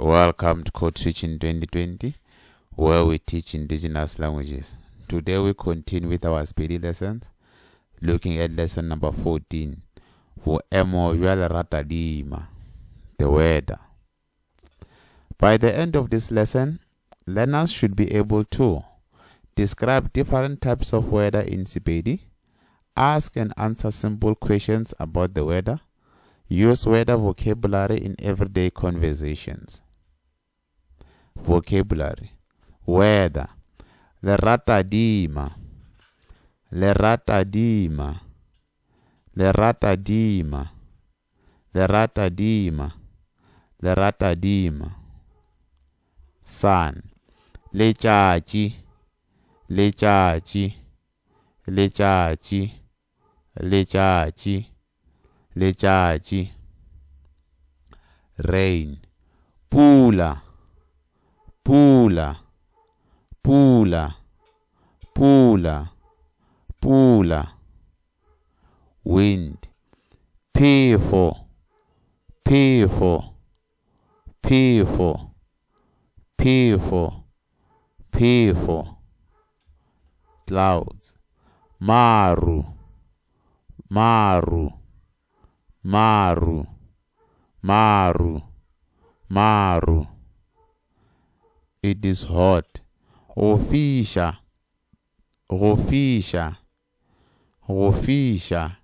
Welcome to Code Switching 2020, where we teach indigenous languages. Today we continue with our Sepedi lessons, looking at lesson number 14, Voemo jwale rata dima, the weather. By the end of this lesson, learners should be able to describe different types of weather in Sepedi, ask and answer simple questions about the weather, use weather vocabulary in everyday conversations. Vocabulary: weather, le rata dima, le rata dima, le rata dima, le rata dima, le rata dima. Sun, letšatši, letšatši, letšatši, letšatši, letšatši. Rain, pula, pula, pula, pula, pula. Wind, phefo, phefo, phefo, phefo, phefo. Clouds, maru, maru, maru, maru, maru. It is hot. Gofisha, gofisha, gofisha,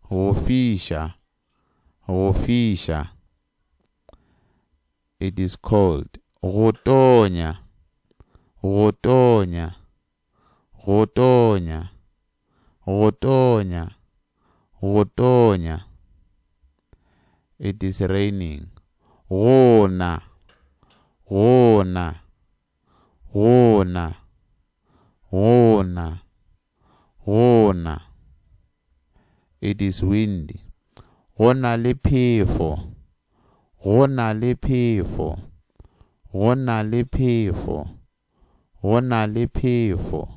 gofisha, gofisha. It is cold. Gotonya, gotonya, gotonya, gotonya, gotonya. It is raining. Gona, gona, gona, gona, gona. It is windy. Gona le phefo, gona le phefo, gona le phefo, gona le phefo,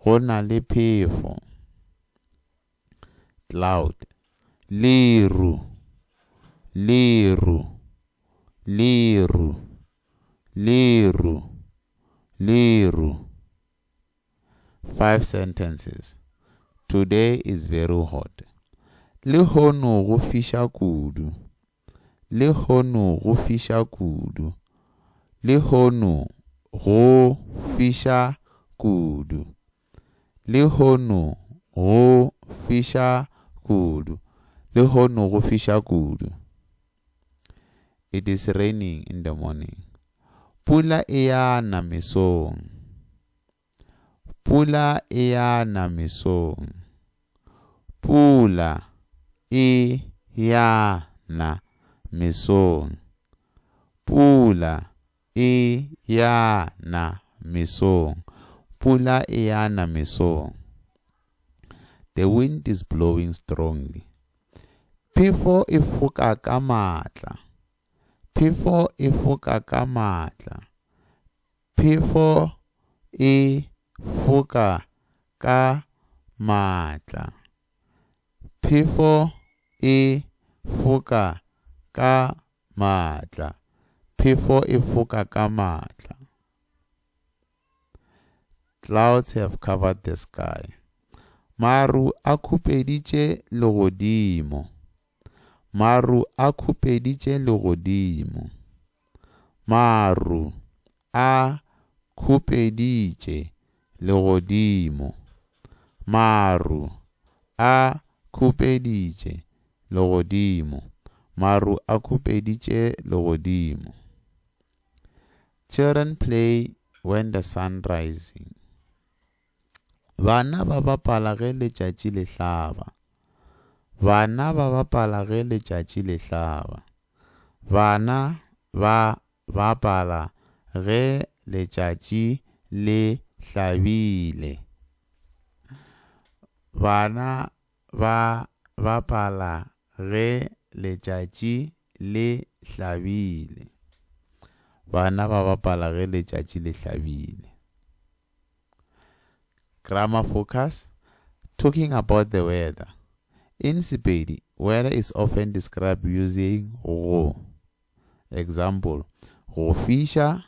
gona le phefo. Cloud, liru, liru, liru, liru, liru. 5 sentences. Today is very hot. Le hono go fisha kudu. Le hono go fisha kudu. Le hono go fisha kudu. Le hono go fisha kudu. Le hono go fisha kudu. It is raining in the morning. Pula na mesong. Pula na mesong. Pula na mesong. Pula na mesong. Pula na mesong. The wind is blowing strongly. Phefo e foka ka matla. Phefo e foka ka matla. Phefo e foka ka matla. Phefo e foka ka matla. Phefo e foka ka matla. Clouds have covered the sky. Maru a khupeditše legodimo. Maru a khupeditše legodimo. Maru a khupeditše legodimo. Maru a khupeditše legodimo. Maru a khupeditše legodimo. Children play when the sun rising. Bana ba bapala ge letšatši le hlaba. Bana ba bapala ge letšatši le hlaba. Bana ba bapala ge letšatši le hlabile. Bana ba bapala ge letšatši le hlabile. Bana ba bapala ge letšatši le hlabile. Grammar focus. Talking about the weather. In Sepedi, weather is often described using go. Example, go fisha,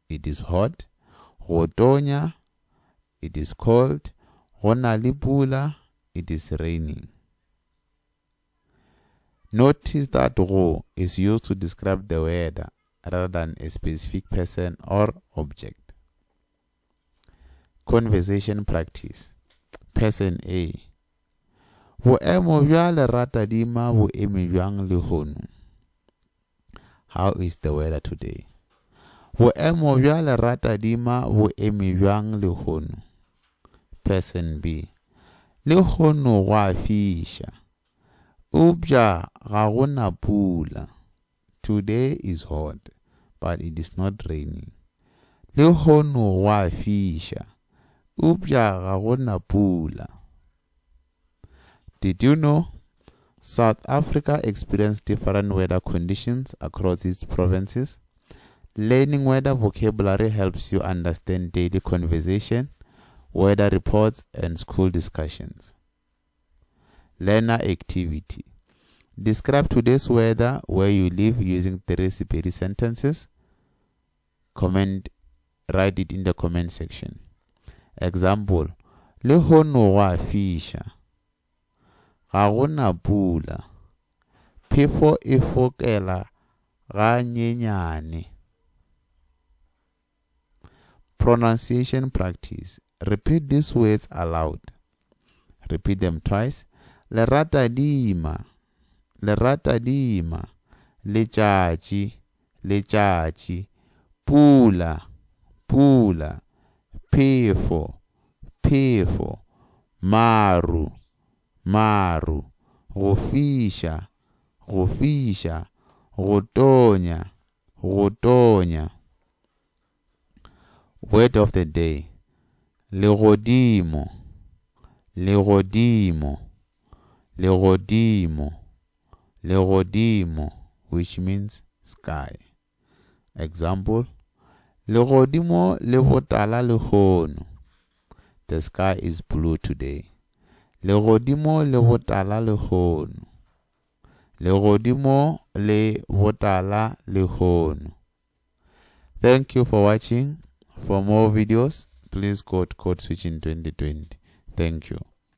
it is hot. Go tonya, it is cold. Go na le pula, it is raining. Notice that go is used to describe the weather rather than a specific person or object. Conversation practice. Person A. Boemo bja leratadima bo eme bjang lehono. How is the weather today? Boemo bja leratadima bo eme bjang lehono. Person B. Lehono wa fisha. Ubja ga gona pula. Today is hot, but it is not raining. Lehono wa fisha. Ubja ga gona pula. Did you know South Africa experienced different weather conditions across its provinces? Learning weather vocabulary helps you understand daily conversation, weather reports, and school discussions. Learner activity. Describe today's weather where you live using 3 Sepedi sentences. Write it in the comment section. Example, le hono wa fisha. Ga gona pula. Phefo e fokela ga nyenyane. Pronunciation practice. Repeat these words aloud. Repeat them twice. Leratadima. Leratadima. Letšatši. Letšatši. Pula. Pula. Phefo. Phefo. Maru. Maru. Go fisha. Go fisha. Go tonya. Go tonya. Word of the day. Legodimo. Legodimo. Legodimo. Legodimo, which means sky. Example, legodimo le botala lehono. The sky is blue today. Legodimo le botala lehono. Legodimo le botala lehono. Thank you for watching. For more videos, please go to Code Switching 2020. Thank you.